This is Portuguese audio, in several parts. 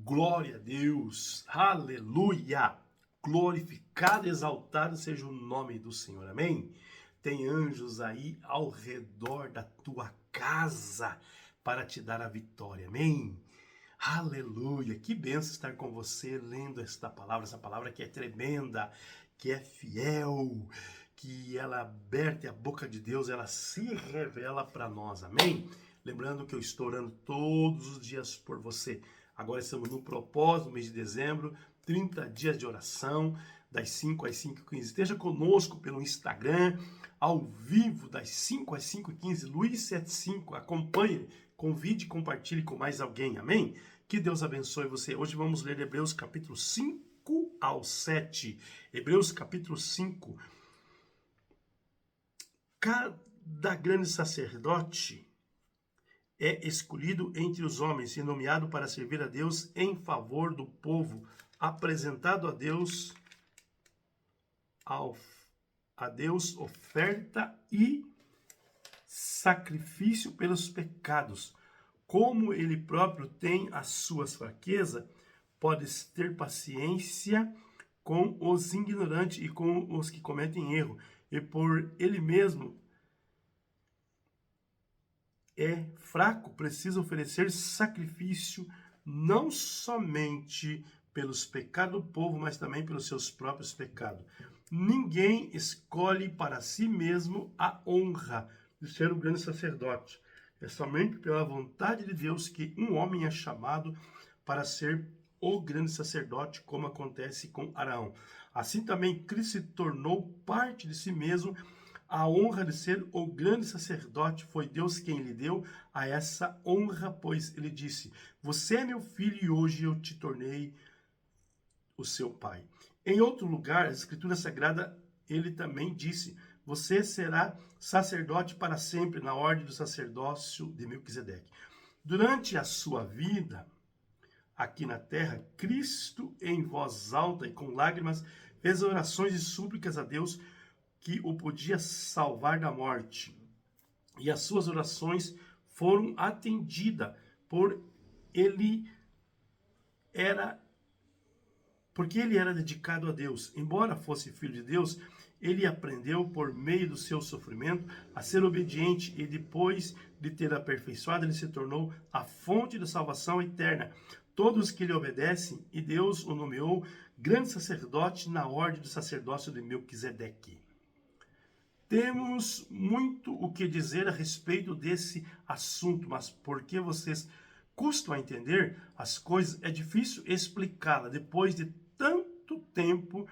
Glória a Deus, aleluia, glorificado, exaltado seja o nome do Senhor, amém? Tem anjos aí ao redor da tua casa para te dar a vitória, amém? Aleluia, que benção estar com você lendo essa palavra que é tremenda, que é fiel, que ela aberta a boca de Deus, ela se revela para nós, amém? Lembrando que eu estou orando todos os dias por você. Agora estamos no propósito, no mês de dezembro, 30 dias de oração, das 5 às 5h15. Esteja conosco pelo Instagram, ao vivo, das 5 às 5h15, Luiz75. Acompanhe, convide e compartilhe com mais alguém, amém? Que Deus abençoe você. Hoje vamos ler Hebreus capítulo 5 ao 7. Hebreus capítulo 5. Cada grande sacerdote é escolhido entre os homens e nomeado para servir a Deus em favor do povo, apresentado a Deus oferta e sacrifício pelos pecados. Como ele próprio tem as suas fraquezas, pode ter paciência com os ignorantes e com os que cometem erro, e por ele mesmo é fraco, precisa oferecer sacrifício não somente pelos pecados do povo, mas também pelos seus próprios pecados. Ninguém escolhe para si mesmo a honra de ser o grande sacerdote. É somente pela vontade de Deus que um homem é chamado para ser o grande sacerdote, como acontece com Arão. Assim também Cristo se tornou parte de si mesmo. A honra de ser o grande sacerdote foi Deus quem lhe deu a essa honra, pois ele disse: você é meu filho e hoje eu te tornei o seu pai. Em outro lugar, a Escritura Sagrada, ele também disse: você será sacerdote para sempre, na ordem do sacerdócio de Melquisedeque. Durante a sua vida aqui na terra, Cristo, em voz alta e com lágrimas, fez orações e súplicas a Deus que o podia salvar da morte. E as suas orações foram atendidas porque ele era dedicado a Deus. Embora fosse filho de Deus, ele aprendeu por meio do seu sofrimento a ser obediente, e depois de ter aperfeiçoado, ele se tornou a fonte da salvação eterna. Todos que lhe obedecem, e Deus o nomeou grande sacerdote na ordem do sacerdócio de Melquisedeque. Temos muito o que dizer a respeito desse assunto, mas porque vocês custam a entender as coisas, é difícil explicá-la. Depois de tanto tempo,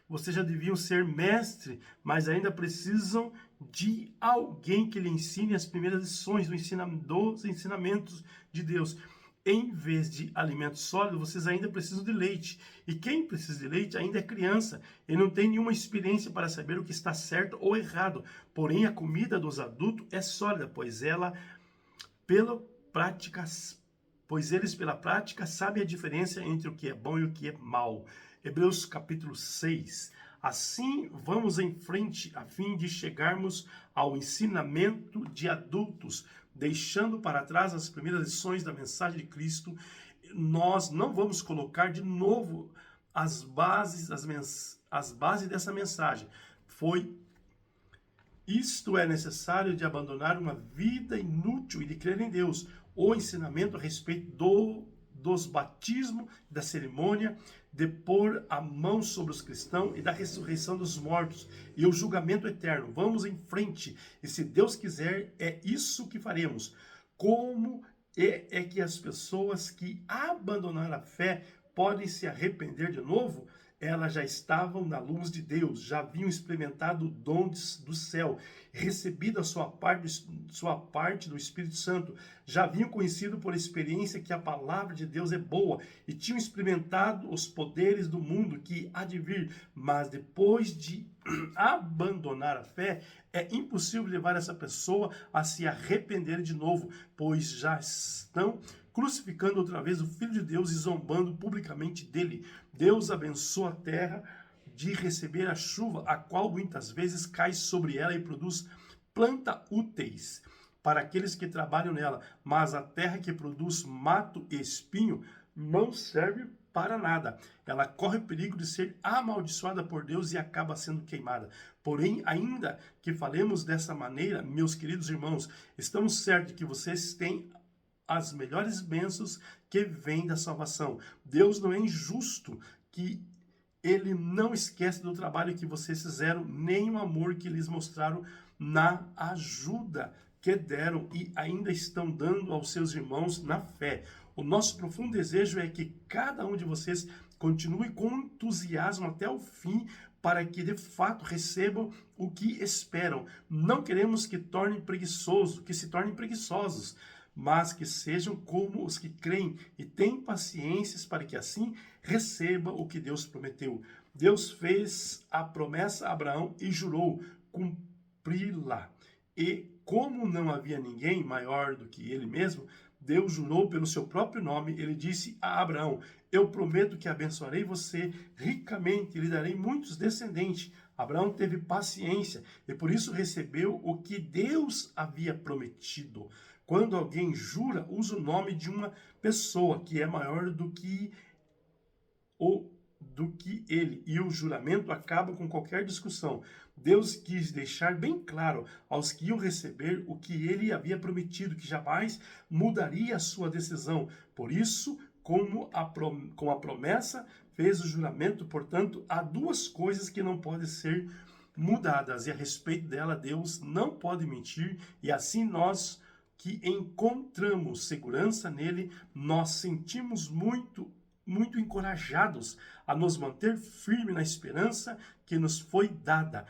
vocês já deviam ser mestre, mas ainda precisam de alguém que lhe ensine as primeiras lições dos ensinamentos de Deus. Em vez de alimento sólido, vocês ainda precisam de leite. E quem precisa de leite ainda é criança e não tem nenhuma experiência para saber o que está certo ou errado. Porém, a comida dos adultos é sólida, pois eles pela prática sabem a diferença entre o que é bom e o que é mal. Hebreus capítulo 6. Assim, vamos em frente a fim de chegarmos ao ensinamento de adultos, deixando para trás as primeiras lições da mensagem de Cristo. Nós não vamos colocar de novo as bases dessa mensagem. Isto é necessário de abandonar uma vida inútil e de crer em Deus. O ensinamento a respeito dos batismos, da cerimônia, de pôr a mão sobre os cristãos e da ressurreição dos mortos e o julgamento eterno. Vamos em frente, e se Deus quiser, é isso que faremos. Como é que as pessoas que abandonaram a fé podem se arrepender de novo? Elas já estavam na luz de Deus, já haviam experimentado o dom do céu, recebido a sua parte do Espírito Santo, já haviam conhecido por experiência que a palavra de Deus é boa e tinham experimentado os poderes do mundo que há de vir, mas depois de abandonar a fé, é impossível levar essa pessoa a se arrepender de novo, pois já estão crucificando outra vez o Filho de Deus e zombando publicamente dele. Deus abençoa a terra de receber a chuva, a qual muitas vezes cai sobre ela e produz planta úteis para aqueles que trabalham nela, mas a terra que produz mato e espinho não serve para nada. Ela corre o perigo de ser amaldiçoada por Deus e acaba sendo queimada. Porém, ainda que falemos dessa maneira, meus queridos irmãos, estamos certos que vocês têm as melhores bênçãos que vêm da salvação. Deus não é injusto que ele não esquece do trabalho que vocês fizeram, nem o amor que eles mostraram na ajuda que deram e ainda estão dando aos seus irmãos na fé. O nosso profundo desejo é que cada um de vocês continue com entusiasmo até o fim, para que de fato recebam o que esperam. Não queremos que se tornem preguiçosos, mas que sejam como os que creem e têm paciências para que assim receba o que Deus prometeu. Deus fez a promessa a Abraão e jurou cumpri-la. E como não havia ninguém maior do que ele mesmo, Deus jurou pelo seu próprio nome. Ele disse a Abraão: eu prometo que abençoarei você ricamente e lhe darei muitos descendentes. Abraão teve paciência e por isso recebeu o que Deus havia prometido. Quando alguém jura, usa o nome de uma pessoa que é maior do que ele, e o juramento acaba com qualquer discussão. Deus quis deixar bem claro aos que iam receber o que ele havia prometido, que jamais mudaria a sua decisão. Por isso, com a promessa, fez o juramento. Portanto, há duas coisas que não podem ser mudadas, e a respeito dela, Deus não pode mentir, e assim nós que encontramos segurança nele, nós sentimos muito encorajados a nos manter firme na esperança que nos foi dada.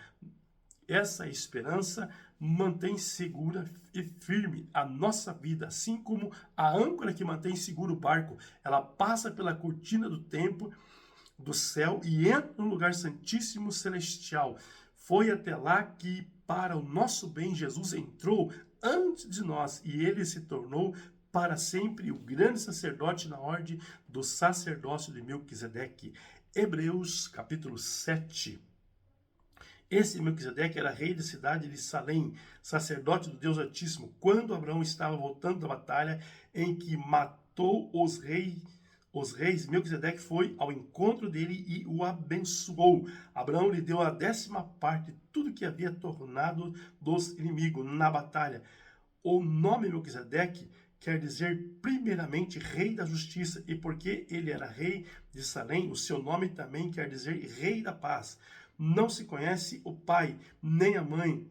Essa esperança mantém segura e firme a nossa vida, assim como a âncora que mantém seguro o barco. Ela passa pela cortina do tempo do céu e entra no lugar santíssimo celestial. Foi até lá que, para o nosso bem, Jesus entrou antes de nós e ele se tornou para sempre o grande sacerdote na ordem do sacerdócio de Melquisedeque. Hebreus capítulo 7. Esse Melquisedeque era rei da cidade de Salém, sacerdote do Deus Altíssimo, quando Abraão estava voltando da batalha em que matou os reis, Melquisedeque foi ao encontro dele e o abençoou. Abraão lhe deu a 10ª parte de tudo que havia tornado dos inimigos na batalha. O nome Melquisedeque quer dizer primeiramente rei da justiça, e porque ele era rei de Salém, o seu nome também quer dizer rei da paz. Não se conhece o pai, nem a mãe,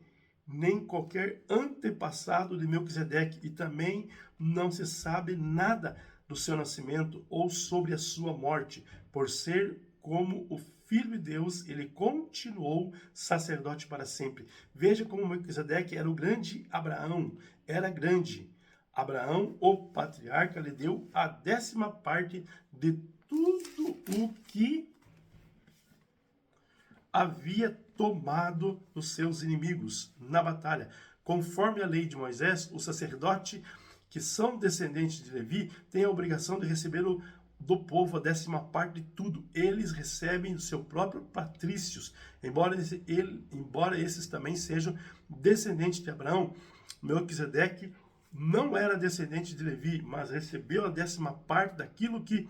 nem qualquer antepassado de Melquisedeque, e também não se sabe nada do seu nascimento ou sobre a sua morte. Por ser como o Filho de Deus, ele continuou sacerdote para sempre. Veja como Melquisedeque era o grande Abraão, era grande. Abraão, o patriarca, lhe deu a 10ª parte de tudo o que havia tomado dos seus inimigos na batalha. Conforme a lei de Moisés, o sacerdote que são descendentes de Levi têm a obrigação de receber do povo a 10ª parte de tudo. Eles recebem do seu próprio patrícios, embora esses também sejam descendentes de Abraão. Melquisedeque não era descendente de Levi, mas recebeu a 10ª parte daquilo que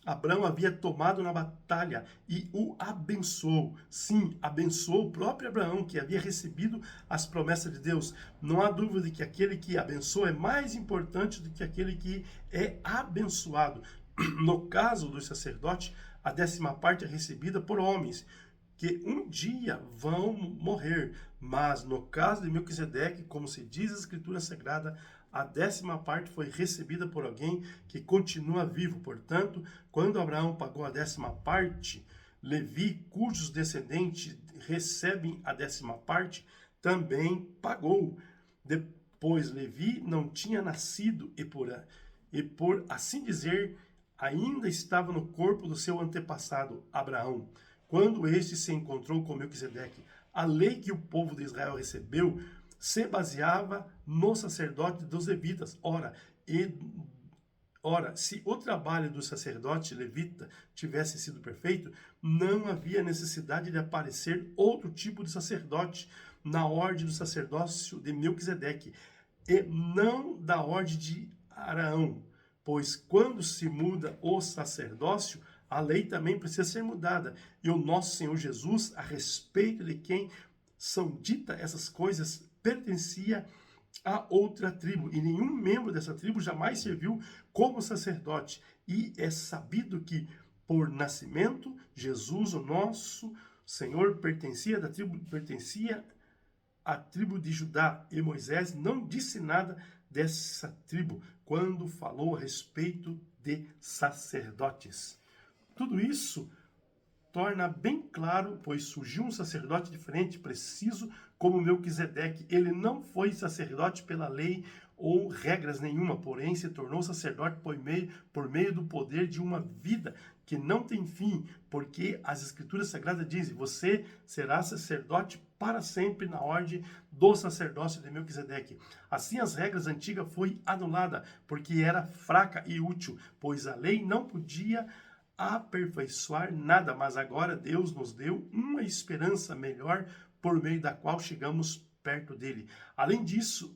Abraão havia tomado na batalha e o abençoou. Sim, abençoou o próprio Abraão, que havia recebido as promessas de Deus. Não há dúvida de que aquele que abençoa é mais importante do que aquele que é abençoado. No caso dos sacerdotes, a 10ª parte é recebida por homens, que um dia vão morrer. Mas no caso de Melquisedeque, como se diz a Escritura Sagrada, a 10ª parte foi recebida por alguém que continua vivo. Portanto, quando Abraão pagou a 10ª parte, Levi, cujos descendentes recebem a 10ª parte, também pagou. Depois, Levi não tinha nascido e por assim dizer, ainda estava no corpo do seu antepassado, Abraão, quando este se encontrou com Melquisedeque. A lei que o povo de Israel recebeu se baseava no sacerdote dos levitas. Ora, se o trabalho do sacerdote levita tivesse sido perfeito, não havia necessidade de aparecer outro tipo de sacerdote na ordem do sacerdócio de Melquisedeque, e não da ordem de Araão, pois quando se muda o sacerdócio, a lei também precisa ser mudada. E o nosso Senhor Jesus, a respeito de quem são ditas essas coisas, pertencia a outra tribo, e nenhum membro dessa tribo jamais serviu como sacerdote. E é sabido que, por nascimento, Jesus, o nosso Senhor, pertencia à tribo de Judá, e Moisés não disse nada dessa tribo quando falou a respeito de sacerdotes. Tudo isso torna bem claro, pois surgiu um sacerdote diferente, preciso, como Melquisedeque. Ele não foi sacerdote pela lei ou regras nenhuma, porém se tornou sacerdote por meio do poder de uma vida que não tem fim, porque as Escrituras Sagradas dizem: você será sacerdote para sempre na ordem do sacerdócio de Melquisedeque. Assim as regras antigas foi anulada, porque era fraca e útil, pois a lei não podia aperfeiçoar nada, mas agora Deus nos deu uma esperança melhor por meio da qual chegamos perto dele. Além disso,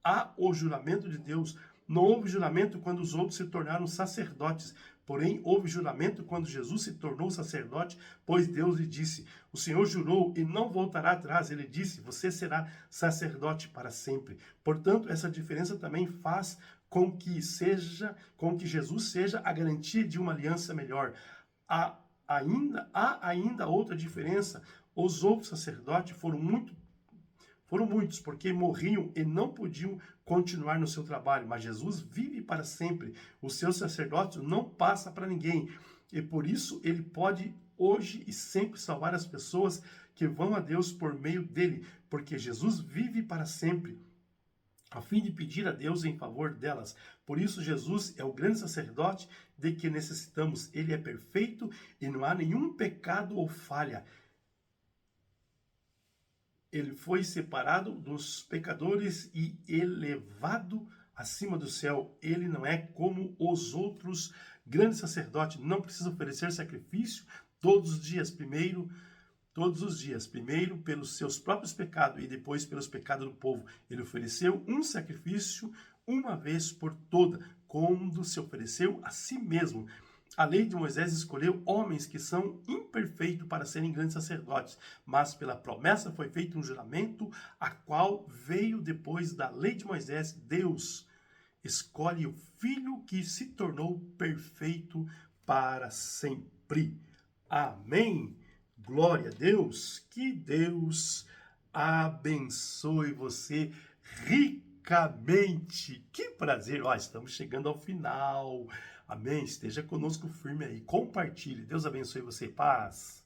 há o juramento de Deus. Não houve juramento quando os outros se tornaram sacerdotes, porém houve juramento quando Jesus se tornou sacerdote, pois Deus lhe disse: o Senhor jurou e não voltará atrás. Ele disse: você será sacerdote para sempre. Portanto, essa diferença também faz com que Jesus seja a garantia de uma aliança melhor. Há ainda outra diferença. Os outros sacerdotes foram muitos, porque morriam e não podiam continuar no seu trabalho. Mas Jesus vive para sempre. O seu sacerdócio não passa para ninguém. E por isso ele pode hoje e sempre salvar as pessoas que vão a Deus por meio dele. Porque Jesus vive para sempre, a fim de pedir a Deus em favor delas. Por isso Jesus é o grande sacerdote de que necessitamos. Ele é perfeito e não há nenhum pecado ou falha. Ele foi separado dos pecadores e elevado acima do céu. Ele não é como os outros grandes sacerdotes. Não precisa oferecer sacrifício todos os dias. Primeiro pelos seus próprios pecados e depois pelos pecados do povo. Ele ofereceu um sacrifício uma vez por toda, quando se ofereceu a si mesmo. A lei de Moisés escolheu homens que são imperfeitos para serem grandes sacerdotes, mas pela promessa foi feito um juramento, a qual veio depois da lei de Moisés. Deus escolhe o Filho que se tornou perfeito para sempre. Amém. Glória a Deus, que Deus abençoe você ricamente. Que prazer, estamos chegando ao final. Amém, esteja conosco firme aí, compartilhe. Deus abençoe você, paz.